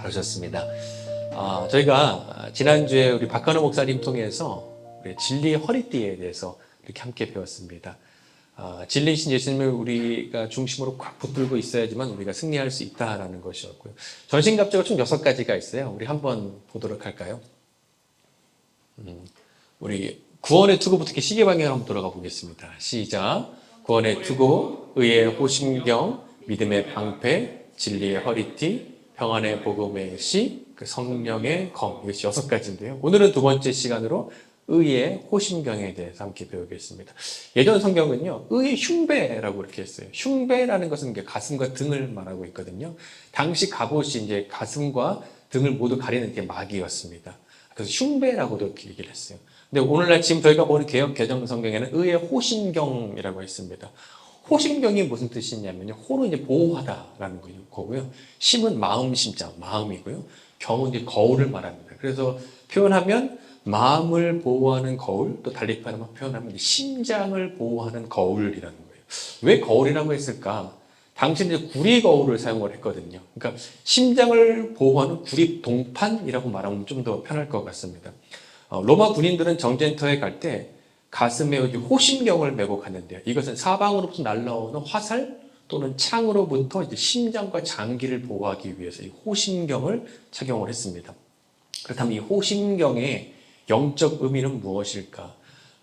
그러셨습니다. 저희가 지난주에 우리 박한호 목사님 통해서 우리 진리의 허리띠에 대해서 이렇게 함께 배웠습니다. 진리이신 예수님을 우리가 중심으로 꽉 붙들고 있어야지만 우리가 승리할 수 있다라는 것이었고요. 전신갑주가 총 6가지가 있어요. 우리 한번 보도록 할까요? 우리 구원의 투구부터 이렇게 시계 방향으로 한번 돌아가 보겠습니다. 시작. 구원의 투구, 의의 호심경, 믿음의 방패, 진리의 허리띠, 평안의 복음의 시, 그 성령의 검. 이것이 6가지인데요. 오늘은 두 번째 시간으로 의의 호심경에 대해서 함께 배우겠습니다. 예전 성경은요, 의의 흉배라고 이렇게 했어요. 흉배라는 것은 가슴과 등을 말하고 있거든요. 당시 갑옷이 이제 가슴과 등을 모두 가리는 게 막이었습니다. 그래서 흉배라고도 이렇게 얘기를 했어요. 근데 오늘날 지금 저희가 보는 개역 개정 성경에는 의의 호심경이라고 했습니다. 호심경이 무슨 뜻이냐면요. 호는 이제 보호하다라는 거고요. 심은 마음 심자, 마음이고요. 경은 이제 거울을 말합니다. 그래서 표현하면 마음을 보호하는 거울, 또 달리 표현하면 심장을 보호하는 거울이라는 거예요. 왜 거울이라고 했을까? 당시는 이제 구리 거울을 사용을 했거든요. 그러니까 심장을 보호하는 구리 동판이라고 말하면 좀 더 편할 것 같습니다. 로마 군인들은 전쟁터에 갈 때 가슴에 호심경을 메고 갔는데요. 이것은 사방으로부터 날라오는 화살 또는 창으로부터 이제 심장과 장기를 보호하기 위해서 이 호심경을 착용을 했습니다. 그렇다면 이 호심경의 영적 의미는 무엇일까?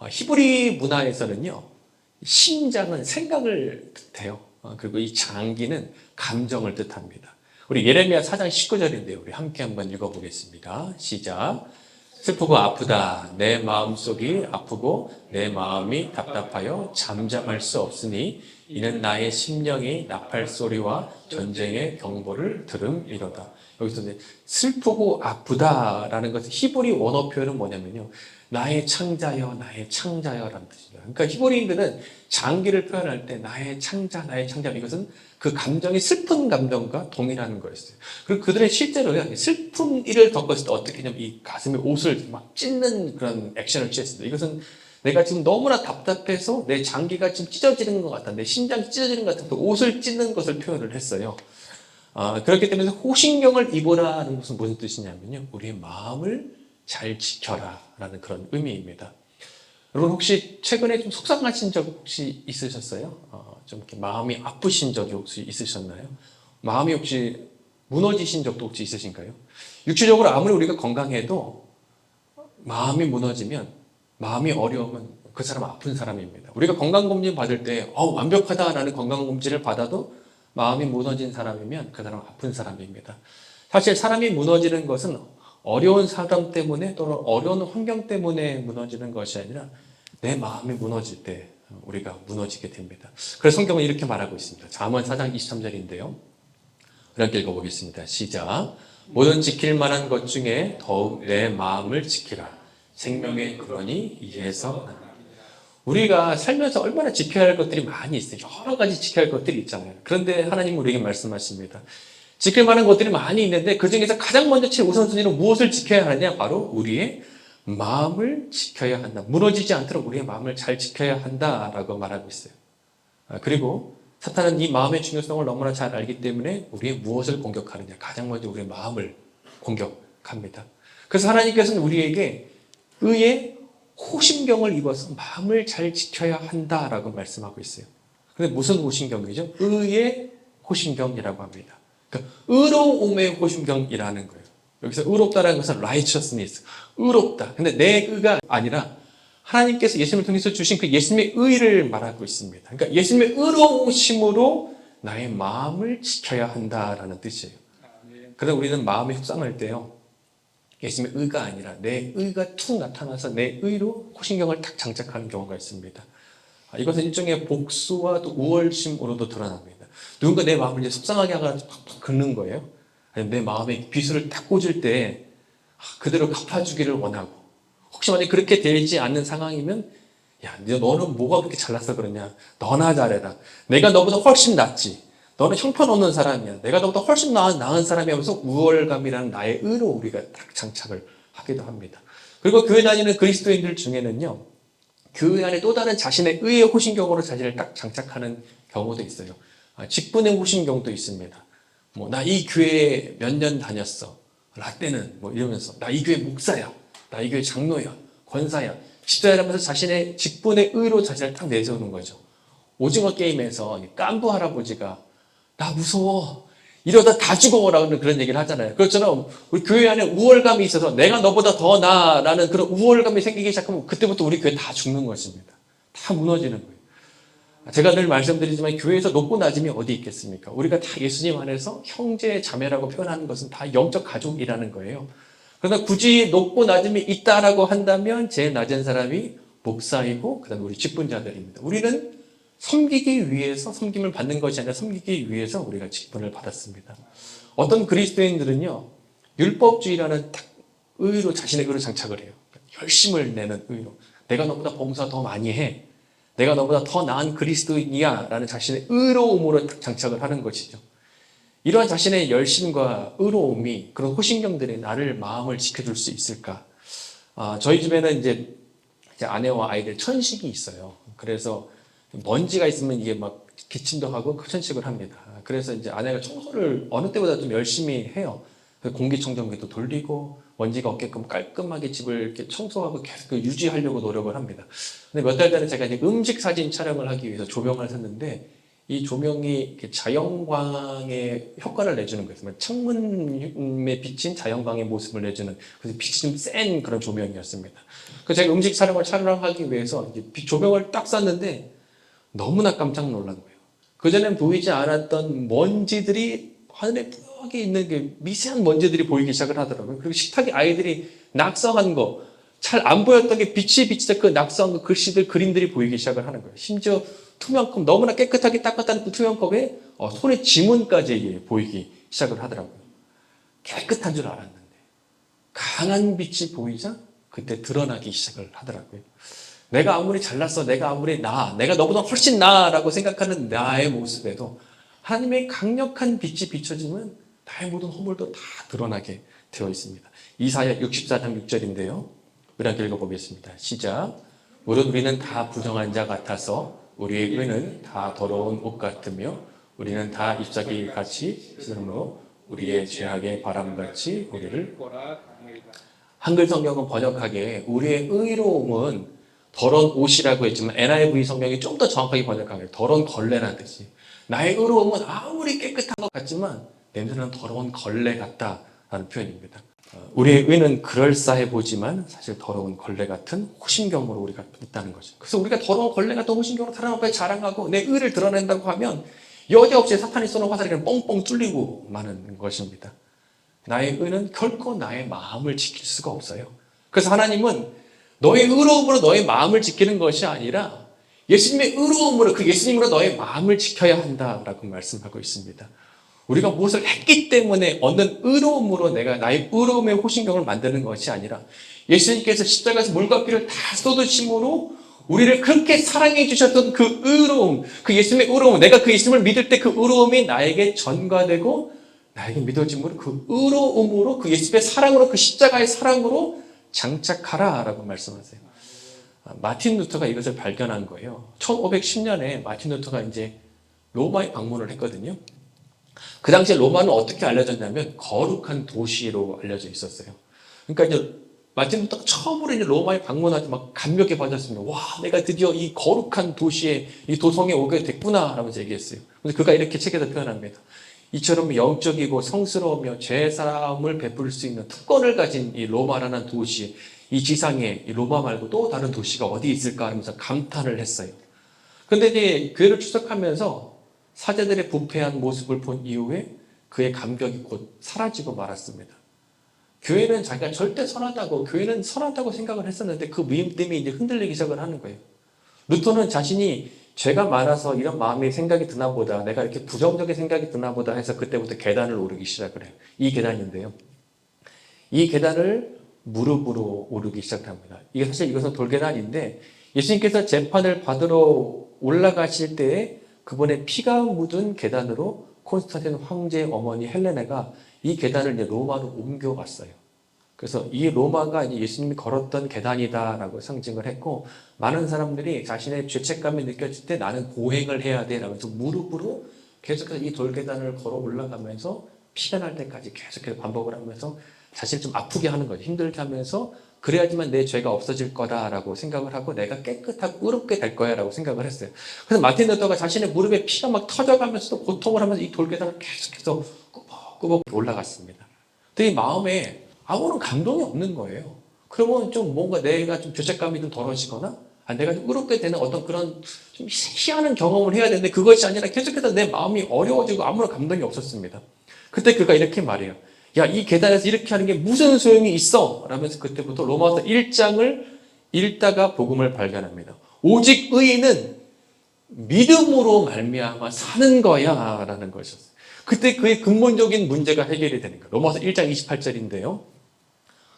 히브리 문화에서는요, 심장은 생각을 뜻해요. 그리고 이 장기는 감정을 뜻합니다. 우리 예레미야 4장 19절인데요. 우리 함께 한번 읽어보겠습니다. 시작. 슬프고 아프다. 내 마음속이 아프고 내 마음이 답답하여 잠잠할 수 없으니 이는 나의 심령이 나팔 소리와 전쟁의 경보를 들음이로다. 여기서 이제 슬프고 아프다라는 것은 히브리 원어 표현은 뭐냐면요. 나의 창자여, 나의 창자여라는 뜻입니다. 그러니까 히브리인들은 장기를 표현할 때 나의 창자, 나의 창자, 이것은 그 감정이 슬픈 감정과 동일한 거였어요. 그리고 그들은 실제로 슬픈 일을 겪었을 때 어떻게 하냐면 이 가슴에 옷을 막 찢는 그런 액션을 취했습니다. 이것은 내가 지금 너무나 답답해서 내 장기가 지금 찢어지는 것 같다. 내 심장이 찢어지는 것 같아서 옷을 찢는 것을 표현을 했어요. 그렇기 때문에 호신경을 입으라는 것은 무슨 뜻이냐면요. 우리의 마음을 잘 지켜라 라는 그런 의미입니다. 여러분 혹시 최근에 좀 속상하신 적 혹시 있으셨어요? 좀 이렇게 마음이 아프신 적이 혹시 있으셨나요? 마음이 혹시 무너지신 적도 혹시 있으신가요? 육체적으로 아무리 우리가 건강해도 마음이 무너지면, 마음이 어려우면 그 사람 아픈 사람입니다. 우리가 건강검진 받을 때 완벽하다라는 건강검진을 받아도 마음이 무너진 사람이면 그 사람은 아픈 사람입니다. 사실 사람이 무너지는 것은 어려운 사람 때문에 또는 어려운 환경 때문에 무너지는 것이 아니라 내 마음이 무너질 때 우리가 무너지게 됩니다. 그래서 성경은 이렇게 말하고 있습니다. 잠언 4장 23절인데요. 이렇게 읽어보겠습니다. 시작. 모든 지킬 만한 것 중에 더욱 내 마음을 지키라. 생명의 근원이 이에서 나라. 우리가 살면서 얼마나 지켜야 할 것들이 많이 있어요. 여러 가지 지켜야 할 것들이 있잖아요. 그런데 하나님은 우리에게 말씀하십니다. 지킬 만한 것들이 많이 있는데 그 중에서 가장 먼저 우선순위로 무엇을 지켜야 하느냐? 바로 우리의 마음을 지켜야 한다. 무너지지 않도록 우리의 마음을 잘 지켜야 한다라고 말하고 있어요. 그리고 사탄은 이 마음의 중요성을 너무나 잘 알기 때문에 우리의 무엇을 공격하느냐? 가장 먼저 우리의 마음을 공격합니다. 그래서 하나님께서는 우리에게 의의 호심경을 입어서 마음을 잘 지켜야 한다라고 말씀하고 있어요. 그런데 무슨 호심경이죠? 의의 호심경이라고 합니다. 그러니까 의로움의 호심경이라는 거예요. 여기서 의롭다라는 것은 righteousness, 의롭다. 근데 내 의가 아니라 하나님께서 예수님을 통해서 주신 그 예수님의 의를 말하고 있습니다. 그러니까 예수님의 의로우심으로 나의 마음을 지켜야 한다라는 뜻이에요. 그래서 우리는 마음이 속상할 때요, 예수님의 의가 아니라 내 의가 툭 나타나서 내 의로 호심경을 딱 장착하는 경우가 있습니다. 이것은 일종의 복수와 또 우월심으로도 드러납니다. 누군가 내 마음을 이제 속상하게 하거나 팍팍 긁는 거예요. 아니면 내 마음에 비수를 딱 꽂을 때 그대로 갚아주기를 원하고, 혹시 만약에 그렇게 되지 않는 상황이면 야, 너는 뭐가 그렇게 잘났어 그러냐? 너나 잘해라. 내가 너보다 훨씬 낫지. 너는 형편없는 사람이야. 내가 너보다 훨씬 나은 사람이 하면서 우월감이라는 나의 의로 우리가 딱 장착을 하기도 합니다. 그리고 교회 다니는 그리스도인들 중에는요, 교회 안에 또 다른 자신의 의의 호신경으로 자신을 딱 장착하는 경우도 있어요. 직분의 호신경도 있습니다. 뭐 나 이 교회에 몇 년 다녔어. 라떼는 뭐 이러면서 나 이 교회 목사야. 나 이 교회 장로야. 권사야. 집사라면서 자신의 직분의 의로 자신을 딱 내세우는 거죠. 오징어 게임에서 깐부 할아버지가 나 무서워. 이러다 다 죽어라는 그런 얘기를 하잖아요. 그렇처럼 우리 교회 안에 우월감이 있어서 내가 너보다 더 나아라는 그런 우월감이 생기기 시작하면 그때부터 우리 교회 다 죽는 것입니다. 다 무너지는 거예요. 제가 늘 말씀드리지만 교회에서 높고 낮음이 어디 있겠습니까? 우리가 다 예수님 안에서 형제 자매라고 표현하는 것은 다 영적 가족이라는 거예요. 그러나 굳이 높고 낮음이 있다라고 한다면 제일 낮은 사람이 목사이고 그다음에 우리 직분자들입니다. 우리는 섬기기 위해서 섬김을 받는 것이 아니라 섬기기 위해서 우리가 직분을 받았습니다. 어떤 그리스도인들은요, 율법주의라는 딱 의로 자신의 의로 장착을 해요. 열심을 내는 의로. 내가 너보다 봉사 더 많이 해. 내가 너보다 더 나은 그리스도인이야 라는 자신의 의로움으로 딱 장착을 하는 것이죠. 이러한 자신의 열심과 의로움이 그런 호신경들이 나를 마음을 지켜줄 수 있을까? 저희 집에는 이제 아내와 아이들 천식이 있어요. 그래서 먼지가 있으면 이게 막 기침도 하고 천식을 합니다. 그래서 이제 아내가 청소를 어느 때보다 좀 열심히 해요. 공기청정기도 돌리고 먼지가 없게끔 깔끔하게 집을 이렇게 청소하고 계속 유지하려고 노력을 합니다. 근데 몇 달 전에 제가 이제 음식 사진 촬영을 하기 위해서 조명을 샀는데 이 조명이 자연광의 효과를 내주는 거예요. 창문에 비친 자연광의 모습을 내주는 그래서 빛이 좀 센 그런 조명이었습니다. 그래서 제가 음식 촬영하기 위해서 이제 조명을 딱 쐈는데 너무나 깜짝 놀란 거예요. 그전엔 보이지 않았던 먼지들이 하늘에 뿌옇게 있는 게 미세한 먼지들이 보이기 시작을 하더라고요. 그리고 식탁에 아이들이 낙서한 거, 잘 안 보였던 게 빛이 비치다 그 낙서한 거, 글씨들, 그림들이 보이기 시작을 하는 거예요. 심지어 투명컵, 너무나 깨끗하게 닦았다는 그 투명컵에 손의 지문까지 보이기 시작을 하더라고요. 깨끗한 줄 알았는데 강한 빛이 보이자 그때 드러나기 시작을 하더라고요. 내가 아무리 잘났어, 내가 아무리 내가 너보다 훨씬 나라고 생각하는 나의 모습에도 하나님의 강력한 빛이 비춰지면 나의 모든 허물도 다 드러나게 되어 있습니다. 이사야 64장 6절인데요. 우리 함께 읽어보겠습니다. 시작. 무릇 우리는 다 부정한 자 같아서 우리의 의는 다 더러운 옷 같으며 우리는 다 잎사귀 같이 씻으므로 우리의 죄악의 바람같이 우리를 한글 성경은 번역하기에 우리의 의로움은 더러운 옷이라고 했지만 NIV 성경이 좀 더 정확하게 번역하기에 더러운 걸레라는 뜻이 나의 의로움은 아무리 깨끗한 것 같지만 냄새는 더러운 걸레 같다라는 표현입니다. 우리의 의는 그럴싸해 보지만 사실 더러운 걸레 같은 호심경으로 우리가 있다는 거죠. 그래서 우리가 더러운 걸레 같은 호심경으로 사람 앞에 자랑하고 내 의를 드러낸다고 하면 여지없이 사탄이 쏘는 화살이 그냥 뻥뻥 뚫리고 마는 것입니다. 나의 의는 결코 나의 마음을 지킬 수가 없어요. 그래서 하나님은 너의 의로움으로 너의 마음을 지키는 것이 아니라 예수님의 의로움으로 그 예수님으로 너의 마음을 지켜야 한다라고 말씀하고 있습니다. 우리가 무엇을 했기 때문에 얻는 의로움으로 내가 나의 의로움의 호신경을 만드는 것이 아니라 예수님께서 십자가에서 물과 피를 다 쏟으심으로 우리를 그렇게 사랑해 주셨던 그 의로움, 그 예수님의 의로움, 내가 그 예수님을 믿을 때 그 의로움이 나에게 전가되고 나에게 믿어짐으로 그 의로움으로 그 예수님의 사랑으로 그 십자가의 사랑으로 장착하라라고 말씀하세요. 마틴 루터가 이것을 발견한 거예요. 1510년에 마틴 루터가 이제 로마에 방문을 했거든요. 그 당시에 로마는 어떻게 알려졌냐면 거룩한 도시로 알려져 있었어요. 그러니까 이제 마틴 루터가 처음으로 이제 로마에 방문하지 막 감격에 빠졌습니다. 와, 내가 드디어 이 거룩한 도시에 이 도성에 오게 됐구나 라면서 얘기했어요. 그래서 그가 이렇게 책에서 표현합니다. 이처럼 영적이고 성스러우며 죄사함을 베풀 수 있는 특권을 가진 이 로마라는 도시, 이 지상에 이 로마 말고 또 다른 도시가 어디 있을까 하면서 감탄을 했어요. 그런데 이제 교회를 추적하면서 사제들의 부패한 모습을 본 이후에 그의 감격이 곧 사라지고 말았습니다. 교회는 자기가 절대 교회는 선하다고 생각을 했었는데 그 믿음이 이제 흔들리기 시작을 하는 거예요. 루터는 자신이 죄가 많아서 이런 마음이 생각이 드나 보다, 내가 이렇게 부정적인 생각이 드나 보다 해서 그때부터 계단을 오르기 시작을 해요. 이 계단인데요. 이 계단을 무릎으로 오르기 시작합니다. 이게 사실 이것은 돌계단인데 예수님께서 재판을 받으러 올라가실 때에 그분의 피가 묻은 계단으로 콘스탄틴 황제의 어머니 헬레네가 이 계단을 이제 로마로 옮겨갔어요. 그래서 이 로마가 이제 예수님이 걸었던 계단이다라고 상징을 했고 많은 사람들이 자신의 죄책감이 느껴질 때 나는 고행을 해야 돼 라면서 무릎으로 계속해서 이 돌계단을 걸어 올라가면서 피가 날 때까지 계속해서 반복을 하면서 자신을 좀 아프게 하는 거죠. 힘들게 하면서 그래야지만 내 죄가 없어질 거다라고 생각을 하고 내가 깨끗하고 의롭게 될 거야라고 생각을 했어요. 그래서 마틴 루터가 자신의 무릎에 피가 막 터져가면서도 고통을 하면서 이 돌계단을 계속해서 꾸벅꾸벅 올라갔습니다. 근데 이 마음에 아무런 감동이 없는 거예요. 그러면 좀 뭔가 내가 좀 죄책감이 좀 덜어지거나 내가 좀 의롭게 되는 어떤 그런 좀 희한한 경험을 해야 되는데 그것이 아니라 계속해서 내 마음이 어려워지고 아무런 감동이 없었습니다. 그때 그가 이렇게 말해요. 야, 이 계단에서 이렇게 하는 게 무슨 소용이 있어? 라면서 그때부터 로마서 1장을 읽다가 복음을 발견합니다. 오직 의인은 믿음으로 말미암아 사는 거야 라는 것이었어요. 그때 그의 근본적인 문제가 해결이 되는 거예요. 로마서 1장 28절인데요.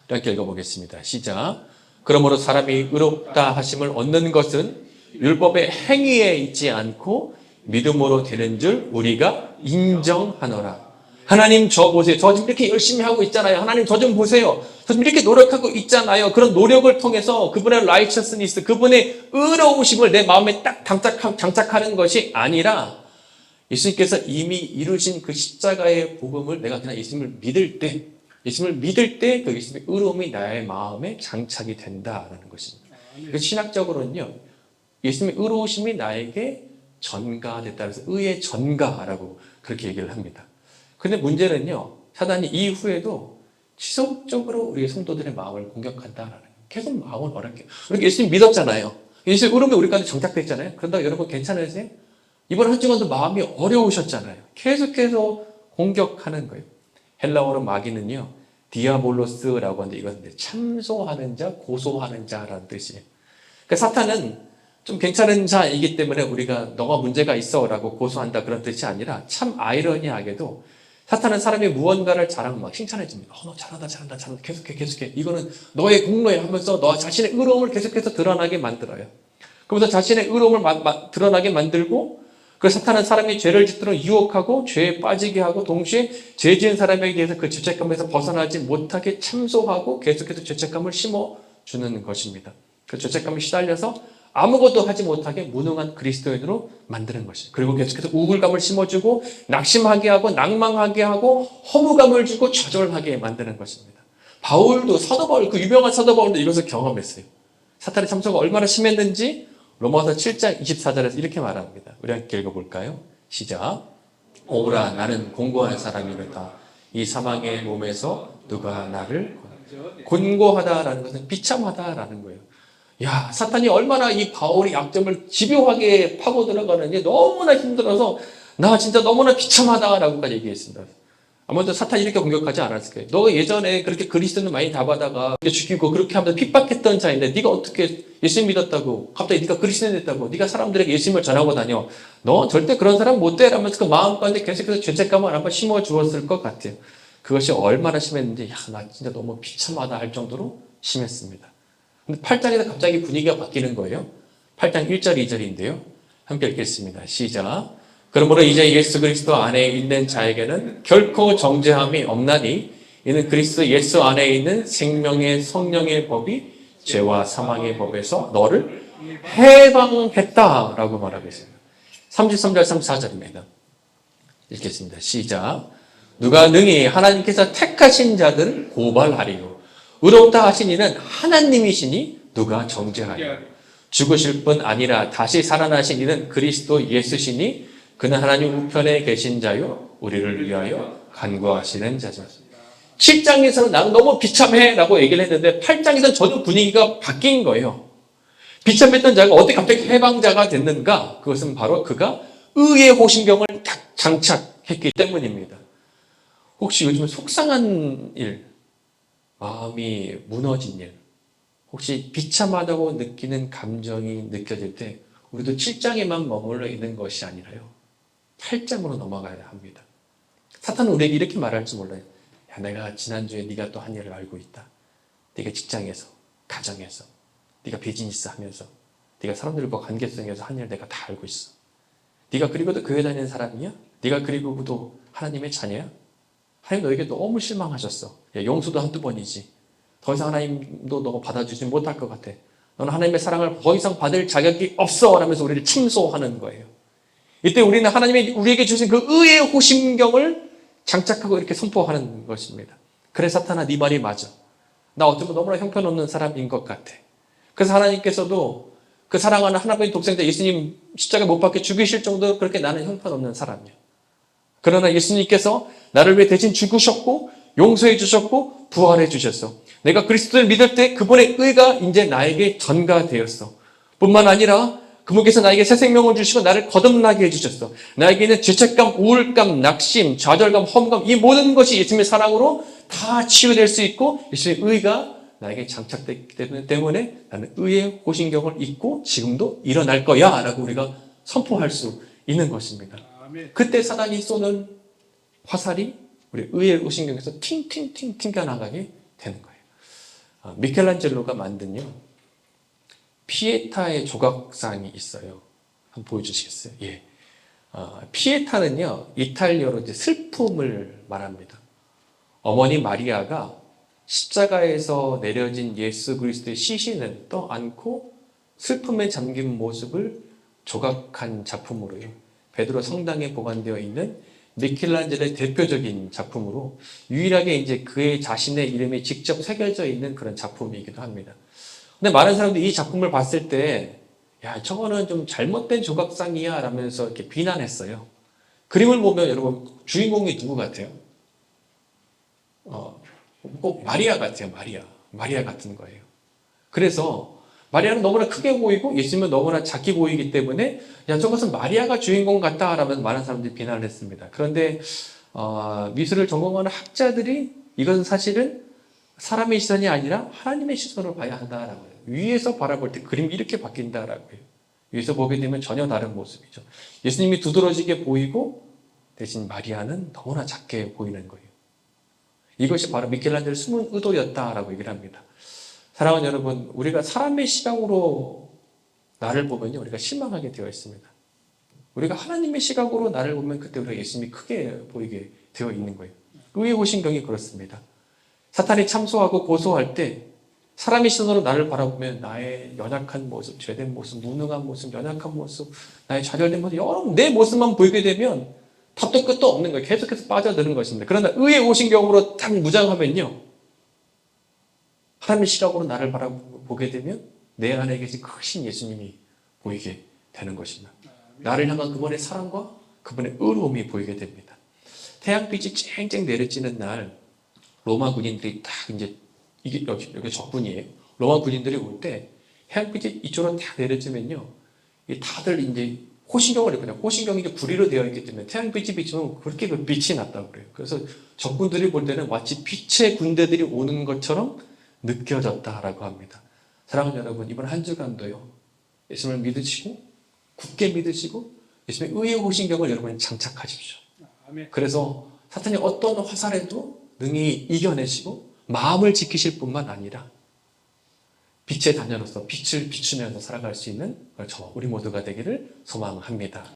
이렇게 읽어보겠습니다. 시작. 그러므로 사람이 의롭다 하심을 얻는 것은 율법의 행위에 있지 않고 믿음으로 되는 줄 우리가 인정하노라. 하나님 저 보세요. 저 지금 이렇게 열심히 하고 있잖아요. 하나님 저 좀 보세요. 저 지금 이렇게 노력하고 있잖아요. 그런 노력을 통해서 그분의 righteousness, 그분의 의로우심을 내 마음에 딱 장착하는 것이 아니라 예수님께서 이미 이루신 그 십자가의 복음을 내가 그냥 예수님을 믿을 때 그 예수님의 의로움이 나의 마음에 장착이 된다라는 것입니다. 그래서 신학적으로는요, 예수님의 의로우심이 나에게 전가됐다. 그래서 의의 전가라고 그렇게 얘기를 합니다. 근데 문제는요, 사단이 이후에도 지속적으로 우리 성도들의 마음을 공격한다라는 거예요. 계속 마음을 어렵게. 우리 예수님 믿었잖아요. 예수님 의로움이 우리 가운데 정착됐잖아요. 그런다고 여러분 괜찮으세요? 이번 한 주간도 마음이 어려우셨잖아요. 계속해서 공격하는 거예요. 헬라어로 마귀는요, 디아볼로스라고 하는데 이것은 참소하는 자, 고소하는 자라는 뜻이에요. 그러니까 사탄은 좀 괜찮은 자이기 때문에 우리가 너가 문제가 있어라고 고소한다 그런 뜻이 아니라 참 아이러니하게도 사탄은 사람이 무언가를 잘하면 막 칭찬해줍니다. 너 잘한다. 계속해. 이거는 너의 공로야 하면서 너 자신의 의로움을 계속해서 드러나게 만들어요. 그러면서 자신의 의로움을 드러나게 만들고 그 사탄은 사람이 죄를 짓도록 유혹하고 죄에 빠지게 하고 동시에 죄 지은 사람에게 대해서 그 죄책감에서 벗어나지 못하게 참소하고 계속해서 죄책감을 심어주는 것입니다. 그 죄책감에 시달려서 아무것도 하지 못하게 무능한 그리스도인으로 만드는 것이죠. 그리고 계속해서 우울감을 심어주고 낙심하게 하고 낭망하게 하고 허무감을 주고 좌절하게 만드는 것입니다. 바울도 사도 바울, 그 유명한 사도 바울도 이것을 경험했어요. 사탄의 참소가 얼마나 심했는지 로마서 7장 24절에서 이렇게 말합니다. 우리 함께 읽어볼까요? 시작. 오라 나는 공고한 사람이로다. 이 사망의 몸에서 누가 나를 곤고하다라는 것은 비참하다라는 거예요. 야, 사탄이 얼마나 이 바울의 약점을 집요하게 파고 들어가는지 너무나 힘들어서 나 진짜 너무나 비참하다라고까지 얘기했습니다. 아무래도 사탄이 이렇게 공격하지 않았을 거예요. 너 예전에 그렇게 그리스도는 많이 잡아다가 죽이고 그렇게 하면서 핍박했던 자인데 네가 어떻게 예수님 믿었다고 갑자기 네가 그리스도인 됐다고 네가 사람들에게 예수님을 전하고 다녀. 너 절대 그런 사람 못 돼 라면서 그 마음 가운데 계속해서 죄책감을 한번 심어주었을 것 같아요. 그것이 얼마나 심했는지 나 진짜 너무 비참하다 할 정도로 심했습니다. 근데 8장에서 갑자기 분위기가 바뀌는 거예요. 8장 1절 2절인데요. 함께 읽겠습니다. 시작. 그러므로 이제 예수 그리스도 안에 있는 자에게는 결코 정죄함이 없나니 이는 그리스도 예수 안에 있는 생명의 성령의 법이 죄와 사망의 법에서 너를 해방했다라고 말하고 있습니다. 33절 34절입니다. 읽겠습니다. 시작. 누가 능히 하나님께서 택하신 자들을 고발하리요 의롭다 하신 이는 하나님이시니 누가 정죄하리요 죽으실 뿐 아니라 다시 살아나신 이는 그리스도 예수시니 그는 하나님 우편에 계신 자요 우리를 위하여 간구하시는 자죠. 7장에서는 나는 너무 비참해 라고 얘기를 했는데 8장에서는 전혀 분위기가 바뀐 거예요. 비참했던 자가 어떻게 갑자기 해방자가 됐는가? 그것은 바로 그가 의의 호신경을 딱 장착했기 때문입니다. 혹시 요즘 속상한 일, 마음이 무너진 일, 혹시 비참하다고 느끼는 감정이 느껴질 때 우리도 7장에만 머물러 있는 것이 아니라요. 8장으로 넘어가야 합니다. 사탄은 우리에게 이렇게 말할지 몰라요. 야, 내가 지난주에 네가 또 한 일을 알고 있다. 네가 직장에서, 가정에서, 네가 비즈니스 하면서, 네가 사람들과 관계성에서 한 일을 내가 다 알고 있어. 네가 그리고도 교회 다니는 사람이야? 네가 그리고도 하나님의 자녀야? 하나님 너에게 너무 실망하셨어. 야, 용서도 한두 번이지. 더 이상 하나님도 너 받아주지 못할 것 같아. 너는 하나님의 사랑을 더 이상 받을 자격이 없어. 라면서 우리를 침소하는 거예요. 이때 우리는 하나님이 우리에게 주신 그 의의 호심경을 장착하고 이렇게 선포하는 것입니다. 그래 사탄아, 네 말이 맞아. 나 어쩌면 너무나 형편없는 사람인 것 같아. 그래서 하나님께서도 그 사랑하는 하나님의 독생자 예수님 십자가 못 박혀 죽이실 정도로 그렇게 나는 형편없는 사람이야. 그러나 예수님께서 나를 위해 대신 죽으셨고 용서해 주셨고 부활해 주셨어. 내가 그리스도를 믿을 때 그분의 의가 이제 나에게 전가되었어. 뿐만 아니라 그분께서 나에게 새 생명을 주시고 나를 거듭나게 해주셨어. 나에게는 죄책감, 우울감, 낙심, 좌절감, 허무감 이 모든 것이 예수님의 사랑으로 다 치유될 수 있고 예수님의 의가 나에게 장착되기 때문에 나는 의의 호신경을 입고 지금도 일어날 거야 라고 우리가 선포할 수 있는 것입니다. 그때 사단이 쏘는 화살이 우리 의의 호신경에서 팅팅팅 튕겨나가게 되는 거예요. 미켈란젤로가 만든요 피에타의 조각상이 있어요. 한번 보여주시겠어요? 예. 피에타는요, 이탈리아로 이제 슬픔을 말합니다. 어머니 마리아가 십자가에서 내려진 예수 그리스도의 시신을 떠안고 슬픔에 잠긴 모습을 조각한 작품으로요. 베드로 성당에 보관되어 있는 미켈란젤로의 대표적인 작품으로 유일하게 이제 그의 자신의 이름이 직접 새겨져 있는 그런 작품이기도 합니다. 근데 많은 사람들이 이 작품을 봤을 때, 야, 저거는 좀 잘못된 조각상이야 라면서 이렇게 비난했어요. 그림을 보면 여러분, 주인공이 누구 같아요? 꼭 마리아 같아요, 마리아. 마리아 같은 거예요. 그래서 마리아는 너무나 크게 보이고 예수님은 너무나 작게 보이기 때문에, 야, 저것은 마리아가 주인공 같다 라면 많은 사람들이 비난을 했습니다. 그런데, 미술을 전공하는 학자들이 이것은 사실은 사람의 시선이 아니라 하나님의 시선으로 봐야 한다라고 해요. 위에서 바라볼 때 그림이 이렇게 바뀐다라고 해요. 위에서 보게 되면 전혀 다른 모습이죠. 예수님이 두드러지게 보이고 대신 마리아는 너무나 작게 보이는 거예요. 이것이 바로 미켈란젤로의 숨은 의도였다라고 얘기를 합니다. 사랑하는 여러분, 우리가 사람의 시각으로 나를 보면요, 우리가 실망하게 되어 있습니다. 우리가 하나님의 시각으로 나를 보면 그때 우리가 예수님이 크게 보이게 되어 있는 거예요. 의의 호신경이 그렇습니다. 사탄이 참소하고 고소할 때 사람의 시선으로 나를 바라보면 나의 연약한 모습, 죄된 모습, 무능한 모습, 연약한 모습, 나의 좌절된 모습, 여러 내 모습만 보이게 되면 탑도 끝도 없는 거예요. 계속해서 빠져드는 것입니다. 그러나 의의 호신경으로 딱 무장하면요, 하나님의 시각으로 나를 바라보게 되면 내 안에 계신 크신 예수님이 보이게 되는 것입니다. 나를 향한 그분의 사랑과 그분의 의로움이 보이게 됩니다. 태양빛이 쨍쨍 내려지는 날 로마 군인들이 딱 이제 이게 여기 적군이에요. 로마 군인들이 올 때 햇빛이 이쪽으로 딱 내려지면요, 다들 이제 호신경을 입거든요. 호신경이 이제 구리로 되어 있기 때문에 태양빛이 비치면 그렇게 그 빛이 났다고 그래요. 그래서 적군들이 볼 때는 마치 빛의 군대들이 오는 것처럼 느껴졌다라고 합니다. 사랑하는 여러분, 이번 한 주간도요, 예수님을 믿으시고 굳게 믿으시고 예수님의 의의 호신경을 여러분이 장착하십시오. 그래서 사탄이 어떤 화살에도 능히 이겨내시고 마음을 지키실 뿐만 아니라 빛의 자녀로서 빛을 비추면서 살아갈 수 있는 우리 모두가 되기를 소망합니다.